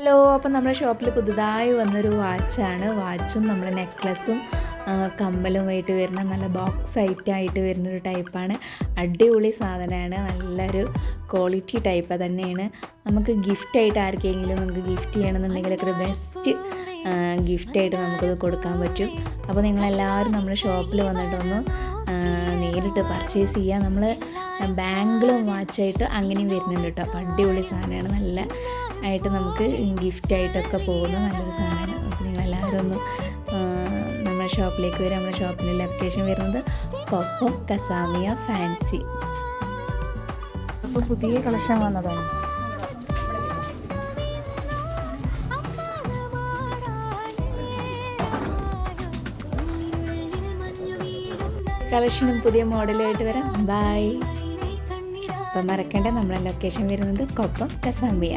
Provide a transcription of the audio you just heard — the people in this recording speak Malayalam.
ഹലോ, അപ്പം നമ്മുടെ ഷോപ്പിൽ പുതുതായി വന്നൊരു വാച്ചാണ്. വാച്ചും നമ്മുടെ നെക്ലസും കമ്മലുമായിട്ട് വരുന്ന നല്ല ബോക്സ് ഐറ്റായിട്ട് വരുന്നൊരു ടൈപ്പാണ്. അടിപൊളി സാധനമാണ്, നല്ലൊരു ക്വാളിറ്റി ടൈപ്പ് തന്നെയാണ്. നമുക്ക് ഗിഫ്റ്റായിട്ട് ആർക്കെങ്കിലും നമുക്ക് ഗിഫ്റ്റ് ചെയ്യണമെന്നുണ്ടെങ്കിലൊക്കെ ഒരു ബെസ്റ്റ് ഗിഫ്റ്റായിട്ട് നമുക്കത് കൊടുക്കാൻ പറ്റും. അപ്പോൾ നിങ്ങളെല്ലാവരും നമ്മുടെ ഷോപ്പിൽ വന്നിട്ടൊന്ന് നേരിട്ട് പർച്ചേസ് ചെയ്യുക. നമ്മൾ ബാങ്കിലും വാച്ചായിട്ട് അങ്ങനെയും വരുന്നുണ്ട് കേട്ടോ. അപ്പോൾ അടിപൊളി സാധനമാണ്, നല്ല ആയിട്ട് നമുക്ക് ഗിഫ്റ്റായിട്ടൊക്കെ പോകുന്ന നല്ലൊരു സാധനമാണ്. അപ്പോൾ നിങ്ങളെല്ലാവരും ഒന്ന് നമ്മുടെ ഷോപ്പിലേക്ക് വരും. നമ്മുടെ ഷോപ്പിൻ്റെ ലൊക്കേഷൻ വരുന്നത് കൊപ്പം കസാമിയ ഫാൻസി. അപ്പോൾ പുതിയ കളക്ഷൻ വന്നതാണ്. കളക്ഷനും പുതിയ മോഡലുമായിട്ട് വരാം. ബൈ. അപ്പം മറക്കണ്ട, നമ്മളെ ലൊക്കേഷൻ വരുന്നത് കൊപ്പം കസാമിയ.